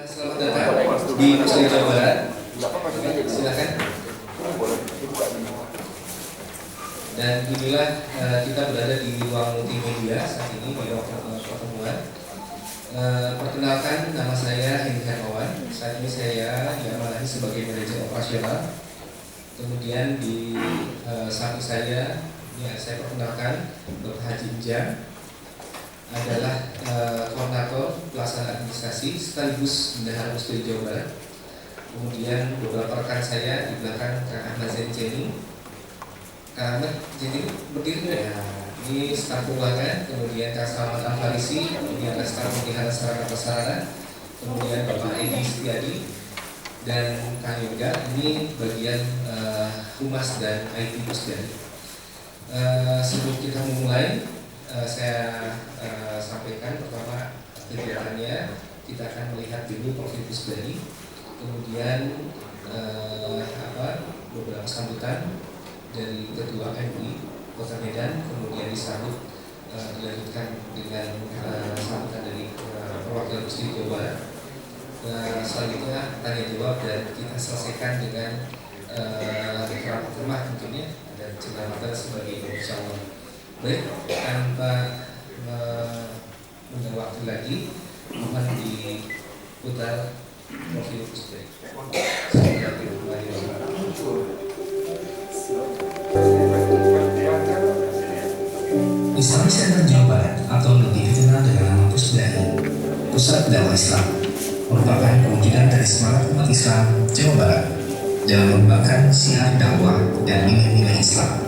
Selamat datang di Pusat Jawa Barat. Silakan. Dan inilah kita berada di ruang multimedia saat ini di ruang pertemuan. Perkenalkan, nama saya Hendy Hermawan. Saat ini saya diamanahi sebagai manajer operasional. Kemudian di samping saya, ya, saya perkenalkan Dr. Haji Injam adalah koordinator pelaksana administrasi sekaligus bendahara Muslim Jawa Barat. Kemudian beberapa rekan saya di belakang, Kang Ahmad Zain Jenny. Kang Ahmad Jenny berdiri ya. Ini staf keuangan. Kemudian Kang Salman Al-Farisi, ini adalah staf pemeliharaan sarana prasarana. Kemudian Bapak Edi Setiadi dan Kang Yoga, ini bagian humas dan IT Pusdani. Sebelum kita memulai, saya sampaikan pertama kegiatannya kita akan melihat dulu profil Pusdani, kemudian beberapa sambutan dari Ketua MUI Kota Medan, kemudian disambut dilanjutkan dengan sambutan dari perwakilan Muslim Jawa Barat. Selanjutnya tanya jawab dan kita selesaikan dengan rapat rumah tentunya dan cenderamata sebagai insyaallah. Baik, tanpa menunggu waktu lagi, mohon diputar profil Pusdani. Islamic Center Jawa Barat atau lebih dikenal dengan nama Pusdani, Pusat Dakwah Islam, merupakan perwujudan dari semangat umat Islam Jawa Barat dalam mengembangkan syiar dakwah dan nilai-nilai Islam,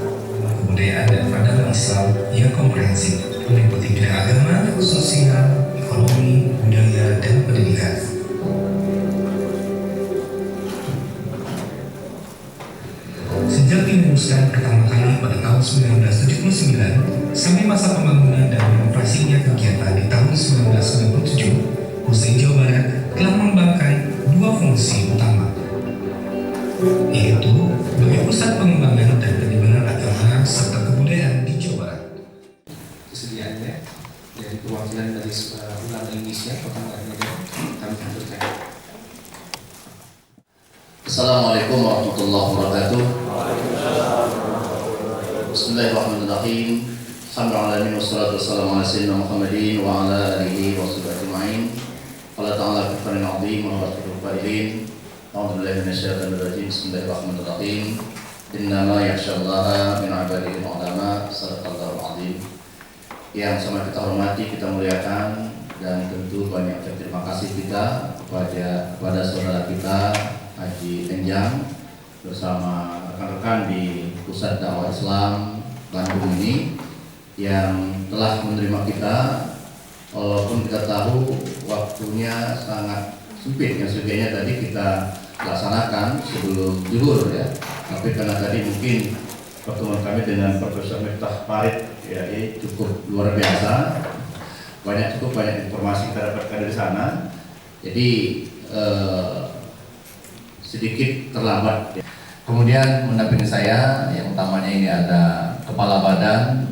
kebudayaan dan peradaban Islam yang komprehensif meliputi bidang agama, sosial, ekonomi, budaya, dan pendidikan. Sejak dirumuskan pertama kali pada tahun 1979 sampai masa pembangunan dan operasinya kegiatan di tahun 1997, Muslim Jawa Barat telah mengembangkan dua fungsi utama, yaitu sebagai pusat pengembangan dan penyebaran agama serta kebudayaan di Jawa Barat. Kesediaannya dari perwakilan dari ulama Indonesia Kota Medan kami haturkan. Assalamualaikum warahmatullahi wabarakatuh. Bismillahirrahmanirrahim. Alhamdulillah wassalatu wassalamu ala sayyidina Muhammadin wa ala alihi wa sahbihi ajma'in. Allah ta'ala kafarin 'azim wa rahmatul fa'ilin. A'udzu billahi minasyaitonir rajim. Bismillahirrahmanirrahim. Innama yakhsyallaha min 'ibadihi ulama. Shadaqallahul 'azim. Yang sama kita hormati, kita muliakan, dan tentu banyak terima kasih kita kepada saudara kita Haji Enjam bersama rekan-rekan di Pusat Dakwah Islam Bandung ini yang telah menerima kita, walaupun kita tahu waktunya sangat sempit, yang sebagainya tadi kita laksanakan sebelum zuhur ya, tapi karena tadi mungkin pertemuan kami dengan Profesor Miftah Farid ya, ini cukup luar biasa, cukup banyak informasi kita dapatkan dari sana, jadi sedikit terlambat. Kemudian mendampingi saya yang utamanya ini ada Kepala Badan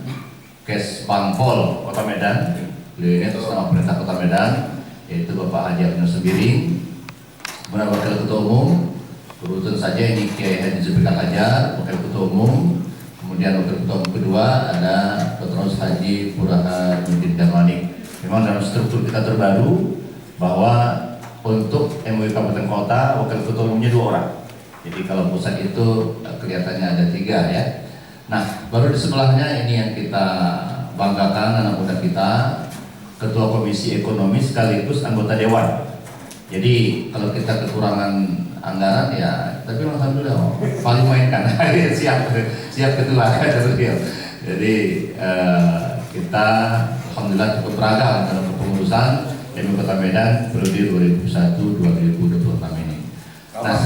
Kes Pangpol Kota Medan, beliau ini atas nama Pemerintah Kota Medan, yaitu Bapak Haji Abdul Subiring. Kemudian Wakil Ketua Umum, berurutan saja ini Kiai Haji Zulfikar Hajar, Wakil Ketua Umum. Kemudian Wakil Ketua Umum kedua ada Dr. Haji Burhanuddin Darmanik. Memang dalam struktur kita terbaru bahwa untuk MUI Kabupaten Kota, Wakil Ketua Umumnya 2 orang. Jadi kalau pusat itu kelihatannya ada 3 ya. Nah, baru di sebelahnya ini yang kita banggakan, anak muda kita, Ketua Komisi Ekonomi sekaligus anggota Dewan. Jadi kalau kita kekurangan anggaran ya, tapi alhamdulillah paling mainkan. siap ketua. Jadi kita alhamdulillah cukup beragam dalam kepengurusan MUI Kota Medan periode 2001-2026 ini. Nah,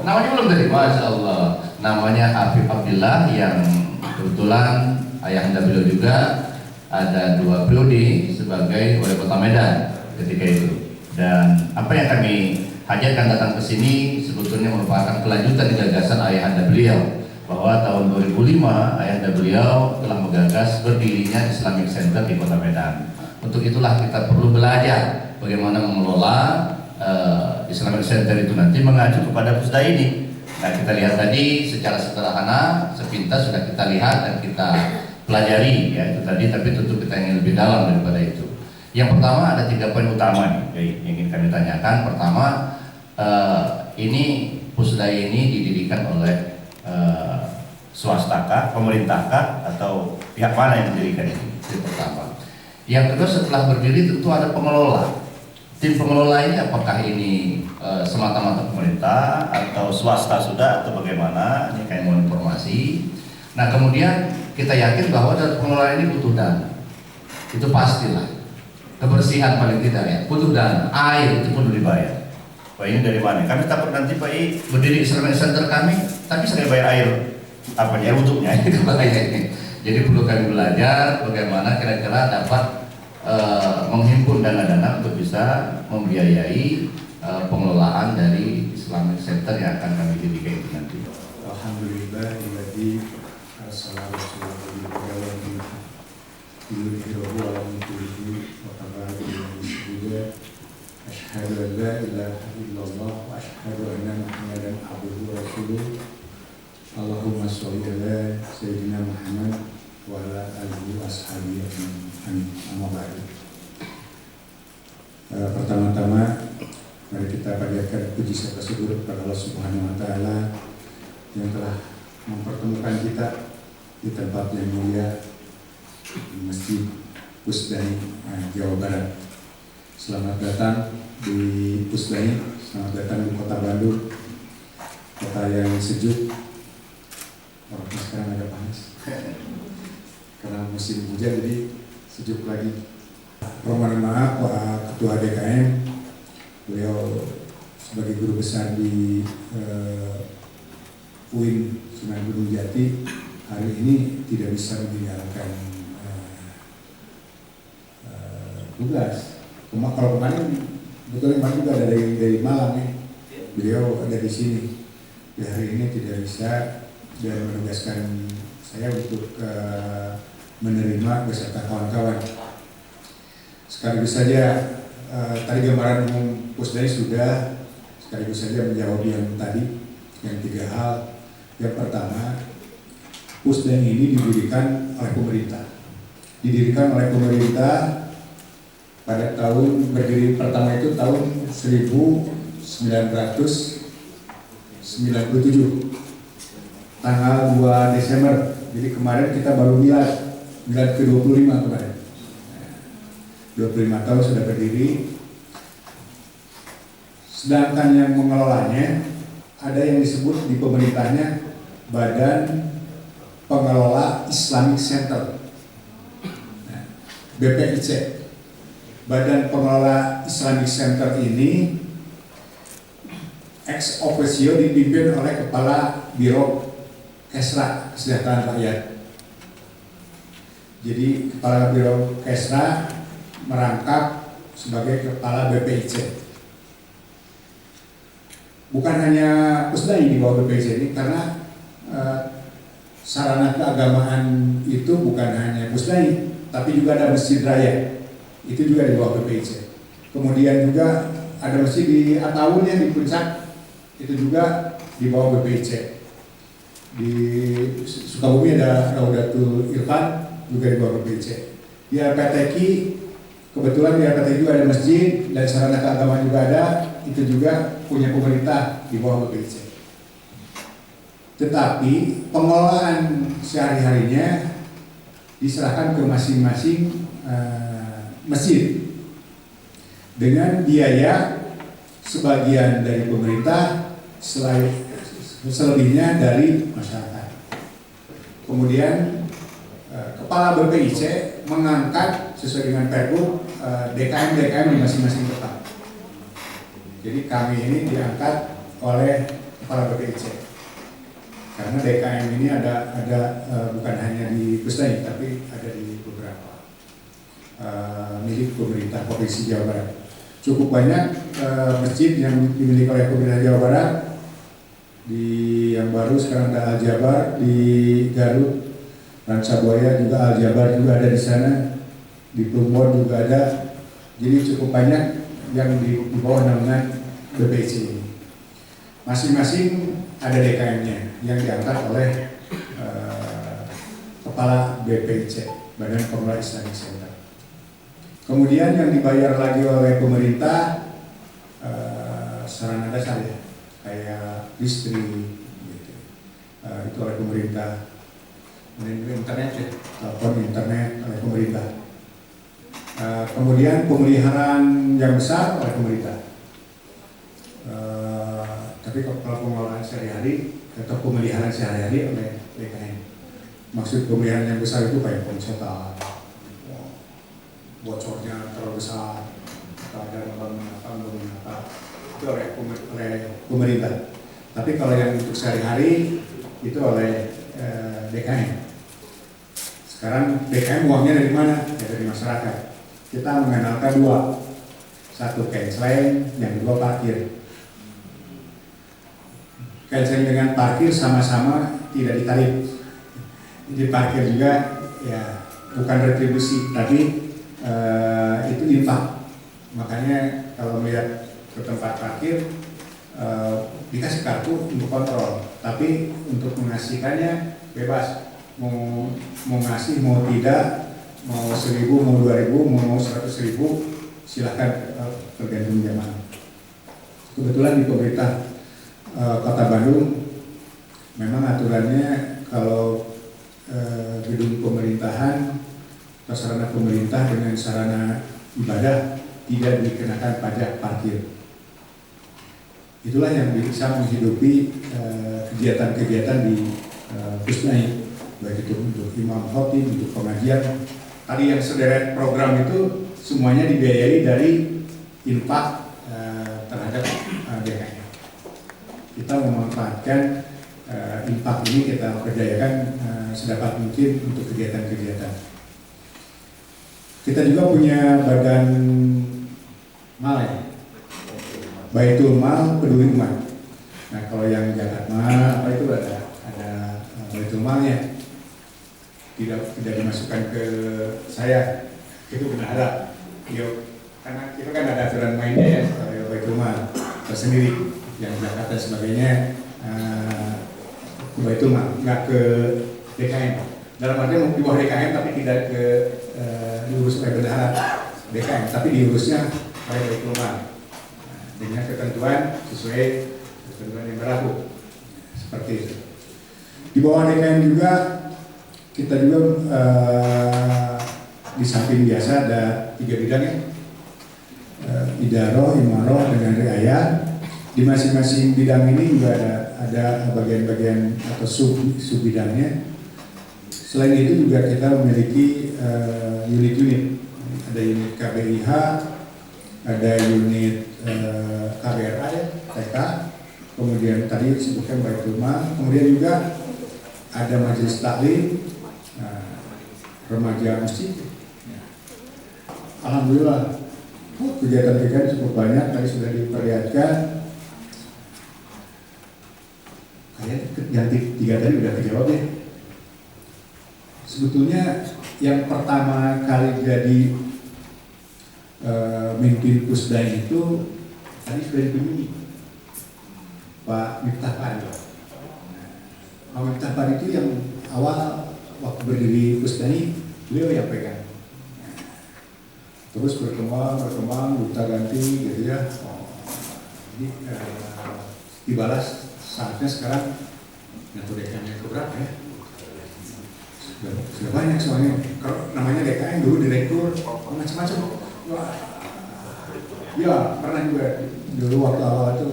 namanya belum tadi, Masya Allah. Namanya Afif Abdillah, yang kebetulan ayahanda beliau juga ada 2 periode sebagai wali kota Medan ketika itu. Dan apa yang kami hajatkan datang ke sini sebetulnya merupakan kelanjutan gagasan ayahanda beliau, bahwa tahun 2005 ayahanda beliau telah menggagas berdirinya Islamic Center di Kota Medan. Untuk itulah kita perlu belajar bagaimana mengelola Islamic Center itu nanti mengacu kepada Pusda ini. Nah, kita lihat tadi secara sederhana, sepintas sudah kita lihat dan kita pelajari ya itu tadi, tapi tentu kita ingin lebih dalam daripada itu. Yang pertama ada 3 poin utama nih yang ingin kami tanyakan. Pertama, ini Pusda ini didirikan oleh swasta kah, pemerintah kah, atau pihak mana yang mendirikan ini? Itu pertama. Yang kedua, setelah berdiri tentu ada pengelola. Tim pengelola ini apakah ini semata-mata pemerintah atau swasta sudah atau bagaimana? Ini kayak mau informasi. Nah, kemudian kita yakin bahwa dari pengelola ini butuh dana. Itu pastilah. Kebersihan paling tidak ya, butuh dana. Air itu pun dibayar. Pak ini dari mana? Kami takut nanti Pak I berdiri Islamic Center kami, tapi saya bayar air apa ya untuknya itu bahaya ini. Jadi perlu kami belajar bagaimana kira-kira dapat menghimpun dana-dana untuk bisa membiayai pengelolaan dari Islamic Center yang akan kami dirikan itu nanti. Alhamdulillah, ibadi assalamualaikum warahmatullahi wabarakatuh. Asyhadu an la ilaha illallah wa asyhadu anna Muhammadan abduhu wa rasuluh. Allahumma sholli ala sayyidina Muhammad wa ala alihi wa ashabihi ajmain. Amma ba'du. Pertama-tama mari kita panjatkan puji serta syukur kepada Allah Subhanahu wa taala yang telah mempertemukan kita di tempat yang mulia di Masjid Pusdai, Jawa Barat. Selamat datang di Pusdai, selamat datang di Kota Bandung, kota yang sejuk. Walaupun sekarang agak panas karena musim hujan, jadi sejuk lagi. Permohonan maaf Pak Ketua DKM, beliau sebagai guru besar di UIN Sunan Gunung Jati hari ini tidak bisa menjalankan tugas. Kalau kemarin betul kemarin juga ada dari Malang ya, beliau ada di sini. Di hari ini tidak bisa dan menugaskan saya untuk menerima beserta kawan-kawan. Sekaligus saja tadi gambaran umum Pusdai sudah, sekaligus saja menjawab yang tadi, yang 3 hal. Yang pertama, Pusdai ini didirikan oleh pemerintah. Didirikan oleh pemerintah pada tahun berdiri pertama itu tahun 1997, tanggal 2 Desember. Jadi kemarin kita baru milad ke-25 kemarin. 25 tahun sudah berdiri. Sedangkan yang mengelolanya ada yang disebut di pemerintahnya Badan Pengelola Islamic Center, BPIC. Badan Pengelola Islamic Center ini ex officio dipimpin oleh Kepala Biro Kesra Kesejahteraan Rakyat. Jadi Kepala Biro Kesra merangkap sebagai Kepala BPIC. Bukan hanya Pusdai di bawah BPIC ini, karena sarana keagamaan itu bukan hanya Pusdai, tapi juga ada Masjid Raya, itu juga di bawah BPIC. Kemudian juga ada masjid di Atawun yang di Puncak, itu juga di bawah BPIC. Di Sukabumi ada Raudatul Irfan, juga di bawah BPIC. Di RPTQ, kebetulan di RPTQ juga ada masjid dan sarana keagamaan juga ada, itu juga punya pemerintah di bawah BPIC. Tetapi pengelolaan sehari-harinya diserahkan ke masing-masing masjid dengan biaya sebagian dari pemerintah, selebihnya dari masyarakat. Kemudian Kepala BPIC mengangkat sesuai dengan Pergub DKM di masing-masing kota. Jadi kami ini diangkat oleh Kepala BPIC. Karena DKM ini ada bukan hanya di Pusdai, tapi ada di beberapa milik pemerintah Provinsi Jawa Barat. Cukup banyak masjid yang dimiliki oleh pemerintah Jawa Barat. Di yang baru sekarang ada Al-Jabar di Garut, Rancabuaya juga Al-Jabar juga ada di sana, di Plumbon juga ada. Jadi cukup banyak yang di bawah naungan BPIC ini. Masing-masing ada DKM-nya yang diangkat oleh Kepala BPIC, Badan Pengelola Islamic Center. Kemudian yang dibayar lagi oleh pemerintah sarana dasar ya, kayak listrik, gitu. Itu oleh pemerintah. Kemudian internet ya, telepon internet oleh pemerintah. Kemudian pemeliharaan yang besar oleh pemerintah. Tapi kalau pengelolaan sehari-hari atau pemeliharaan sehari-hari oleh DKM. Maksud pemeliharaan yang besar itu kayak pencetak, bocornya terlalu besar, atau ada bangunan apa, itu oleh pemerintah. Tapi kalau yang untuk sehari-hari itu oleh DKM. Sekarang DKM uangnya dari mana? Ya dari masyarakat. Kita mengandalkan dua, satu canceling, yang kedua parkir. Canceling dengan parkir sama-sama tidak ditarik. Jadi parkir juga ya bukan retribusi, tapi itu infak. Makanya kalau melihat ke tempat parkir dikasih kartu untuk kontrol, tapi untuk mengasihkannya bebas. Mau ngasih, mau tidak, mau 1.000, mau 2.000, mau 100.000, silahkan, tergantung jamaah. Kebetulan di pemerintah Kota Bandung memang aturannya kalau gedung pemerintahan atau sarana pemerintah dengan sarana ibadah tidak dikenakan pajak parkir. Itulah yang bisa menghidupi kegiatan-kegiatan di Pusdai, baik itu untuk imam khotib, untuk pengajian. Tadi yang sederet program itu semuanya dibiayai dari infak terhadap DKM. Kita memanfaatkan infak ini, kita berdayakan sedapat mungkin untuk kegiatan-kegiatan. Kita juga punya badan mal ya, Baitul Mal Peduli Umat. Nah kalau yang zakat mal apa itu ada Baitul Malnya, tidak dimasukkan ke saya, itu benar. Karena itu kan ada aturan mainnya ya, Baitul Mal tersendiri, yang zakat dan sebagainya ke Baitul Mal, nggak ke DKM. Dalam artian di bawah DKM tapi tidak ke diurus oleh bendahara DKM, tapi diurusnya oleh Baitul Mal dengan ketentuan sesuai ketentuan yang berlaku, seperti itu. Di bawah DKM juga kita juga di samping biasa ada 3 bidang ya, idaroh, imaroh, dengan riayah. Di masing-masing bidang ini juga ada bagian-bagian atau sub bidangnya. Selain itu juga kita memiliki unit-unit. Ada unit KBIH, ada unit KBRA ya, TK, kemudian tadi disebutkan Baitul Mal, kemudian juga ada majelis taklim, remaja masjid. Alhamdulillah kegiatan-kegiatan cukup banyak, tadi sudah diperlihatkan. Kayak yang 3 tadi udah terjawab ya. Sebetulnya yang pertama kali jadi mimpin Pusdai itu tadi sudah dikunjungi Pak Miftah Pari. Pak Miftah Pari itu yang awal waktu berdiri Pusdai, beliau yang pegang. Terus berkembang, buta ganti gitu ya. Jadi dibalas saatnya sekarang ngatur DKM keberapa ya? Sudah banyak soalnya. Kalau namanya DKM dulu direktur macam-macam. Wah, ya pernah juga dulu waktu awal itu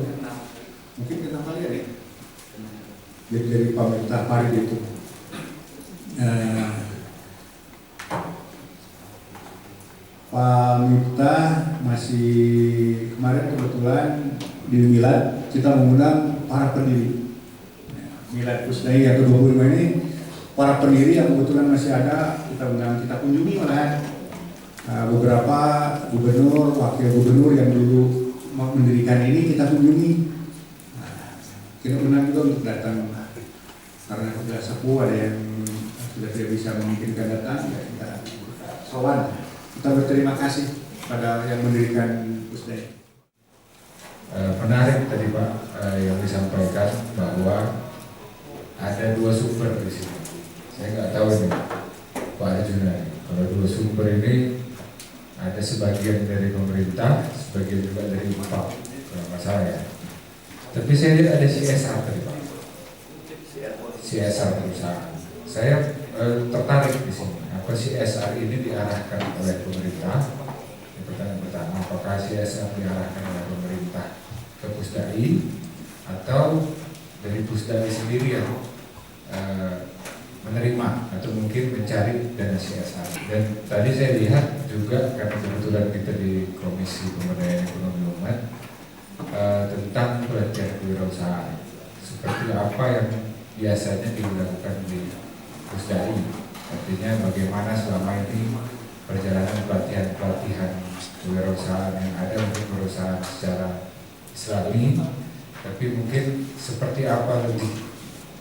mungkin kita lihat ya. Jadi dari Pak Miftah Pari itu. Pak Miftah masih kemarin kebetulan di Milad kita mengundang para pendiri. Milad Pusdai yang ke-25 ini para pendiri yang kebetulan masih ada, kita undang, kita kunjungi malahan beberapa gubernur, wakil gubernur yang dulu mendirikan ini kita kunjungi. Kita undang juga untuk datang karena sudah sepuh, ada yang sudah tidak bisa memungkinkan datang, ya kita sowan. Kita berterima kasih pada yang mendirikan Pusdai. Menarik tadi Pak yang disampaikan bahwa ada dua sumber di sini. Saya nggak tahu ini Pak Arjuna. Kalau dua sumber ini ada sebagian dari pemerintah, sebagian juga dari UPAP, kalau nggak salah ya. Tapi saya lihat ada CSR tadi Pak. CSR perusahaan. Saya tertarik di sini. Apa CSR ini diarahkan oleh pemerintah? Pertanyaan pertama, apakah CSR diarahkan oleh pemerintah ke Pusdai atau dari Pusdai sendiri yang menerima atau mungkin mencari dana CSR? Dan tadi saya lihat juga karena kebetulan kita di Komisi Pemberdayaan Ekonomi Umat tentang pelatihan kewirausahaan seperti apa yang biasanya dilakukan di Pusdai, artinya bagaimana selama ini perjalanan pelatihan kewirausahaan yang ada untuk perusahaan secara Islami, tapi mungkin seperti apa lebih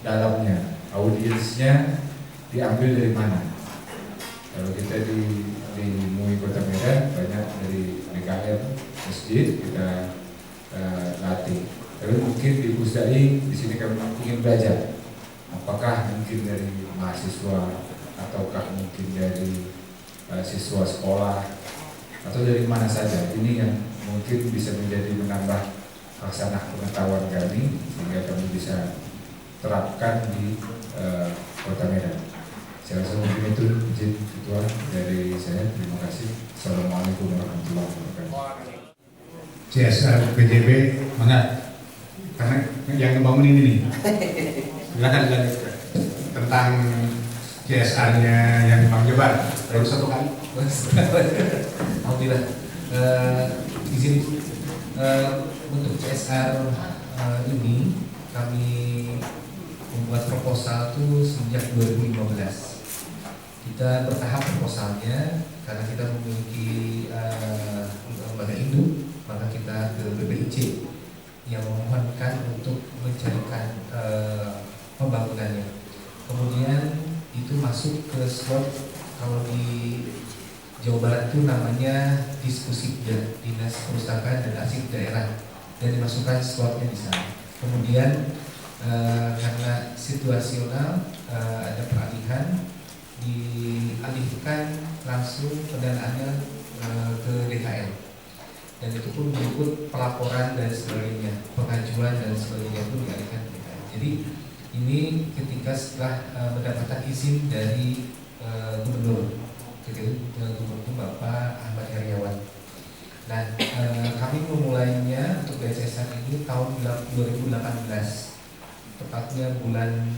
dalamnya, audiensnya diambil dari mana? Kalau kita di MUI Kota Medan banyak dari BKM masjid kita latih. Tapi mungkin di Pusdai di sini kami ingin belajar. Apakah mungkin dari mahasiswa ataukah mungkin dari siswa sekolah atau dari mana saja? Ini yang mungkin bisa menjadi menambah laksana pengetahuan kami sehingga kami bisa terapkan di Kota Medan. Saya rasa mungkin itu izin ketua dari saya. Terima kasih. Assalamualaikum warahmatullahi wabarakatuh. CSR PJB, mangga. Karena yang ngebangun ini nih. Silakan tentang CSR-nya yang Bang Jebar. Baru satu kali. Alhamdulillah. Izin untuk CSR ini kami membuat proposal itu sejak 2015. Kita bertahap proposalnya karena kita memiliki lembaga induk, maka kita ke BPIC yang memohonkan untuk mencarikan pembangunannya. Kemudian itu masuk ke slot, kalau di Jawa Barat itu namanya Diskusikda, Dinas Perpustakaan dan Arsip Daerah, dan dimasukkan slotnya di sana. Kemudian karena situasional ada peralihan, dialihkan langsung pendanaannya ke DKL, dan itu pun berikut pelaporan dan sebagainya, pengajuan dan sebagainya pun dialihkan ke DKL. Jadi ini ketika setelah mendapatkan izin dari Gubernur Bapak Ahmad Heriawan. Nah, kami memulainya untuk DSSR ini tahun 2018, tepatnya bulan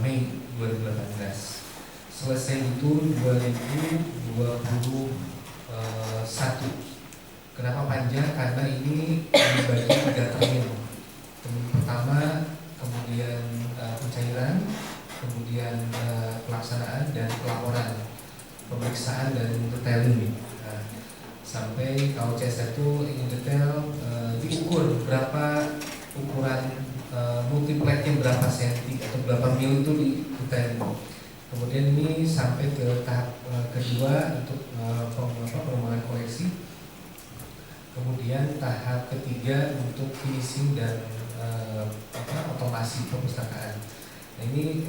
Mei 2018. Selesai itu 2021. Kenapa panjang? Karena ini dibagi 3 termin. Termin pertama, kemudian pencairan, kemudian pelaksanaan dan pelaporan, pemeriksaan dan detailing. Sampai kalau CSR itu ingin detail, diukur berapa ukuran multipleknya berapa senti atau berapa mil itu detail. Kemudian ini sampai ke tahap kedua untuk pengembangan koleksi. Kemudian tahap ketiga untuk finishing dan otomasi perpustakaan. Nah, ini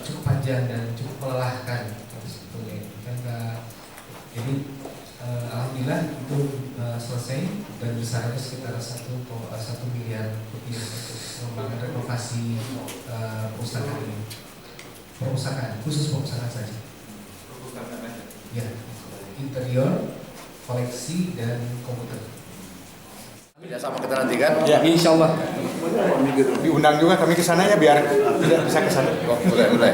cukup panjang dan cukup melelahkan sebetulnya. Jadi alhamdulillah itu selesai dan besarnya sekitar 1 miliar rupiah untuk pengembangan renovasi perpustakaan ini. Perpustakaan, khusus perpustakaan saja. Perpustakaan aja? Ya, interior, koleksi, dan komputer. Ya, sama kita nanti kan? Ya, insya Allah. Diundang juga kami ke sana ya biar bisa ke sana. Oh, boleh.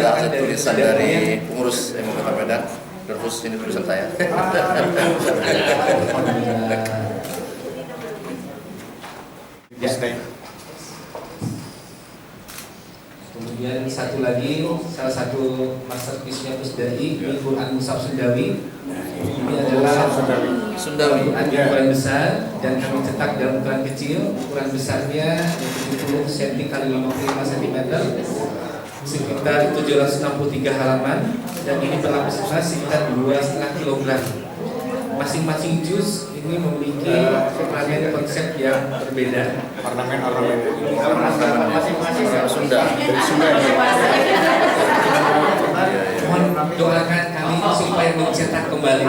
Ada tulisan dari pengurus MUI Kota Medan. Terus ini tulisan saya. Kemudian satu lagi, salah satu masterpiece-nya Pusdai, Quran Mushaf Sundawi. Ini adalah Sundawi, ukuran besar, dan kami cetak dalam ukuran kecil. Ukuran besarnya 70 cm x 55 cm. sekitar 763 halaman, dan ini berlapis sekitar 2,5 kilogram. Masing-masing juz ini memiliki ornamen konsep yang berbeda. Ornamen Masing-masing Sunda. dari Sunda ya. Mohon doakan kami supaya mencetak kembali.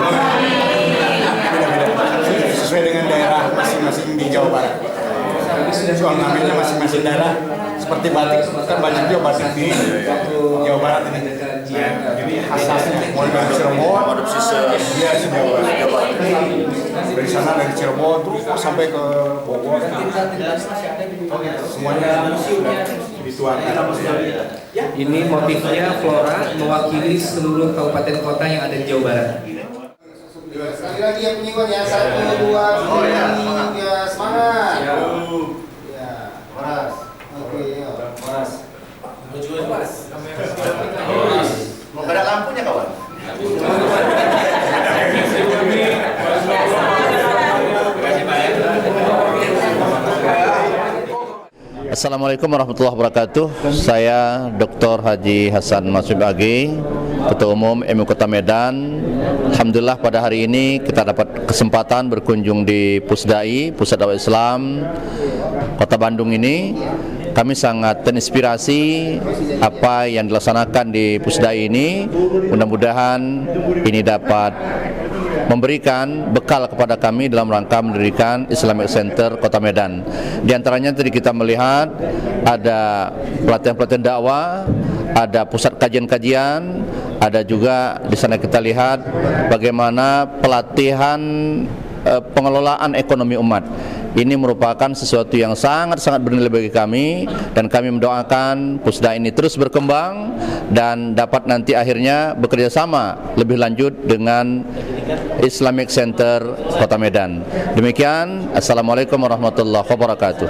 Sesuai dengan daerah masing-masing di Jawa Barat. Kami sudah Ornamennya masing-masing daerah seperti batik, kan banyak juga batik di Jawa Barat ini. Jadi khasnya mulai dari Cirebon, dia di Jawa Barat. Dari sana dari Cirebon terus sampai ke Bogor, semuanya dituangkan. Ini motifnya flora mewakili seluruh kabupaten kota yang ada di Jawa Barat. Sekali lagi ya penyikut ya, 1, 2, 3, semangat. Ya, Moras. Oke, yuk. Moras. Mau ada lampunya kawan? Assalamualaikum warahmatullahi wabarakatuh. Saya Dr. Haji Hasan Masud Agi, Ketua Umum MUI Kota Medan. Alhamdulillah pada hari ini kita dapat kesempatan berkunjung di Pusdai, Pusat Dakwah Islam Kota Bandung ini. Kami sangat terinspirasi apa yang dilaksanakan di Pusdai ini. Mudah-mudahan ini dapat memberikan bekal kepada kami dalam rangka mendirikan Islamic Center Kota Medan. Di antaranya tadi kita melihat ada pelatihan-pelatihan dakwah, ada pusat kajian-kajian, ada juga di sana kita lihat bagaimana pelatihan pengelolaan ekonomi umat. Ini merupakan sesuatu yang sangat-sangat bernilai bagi kami, dan kami mendoakan Pusda ini terus berkembang dan dapat nanti akhirnya bekerja sama lebih lanjut dengan Islamic Center Kota Medan. Demikian, Assalamualaikum warahmatullahi wabarakatuh.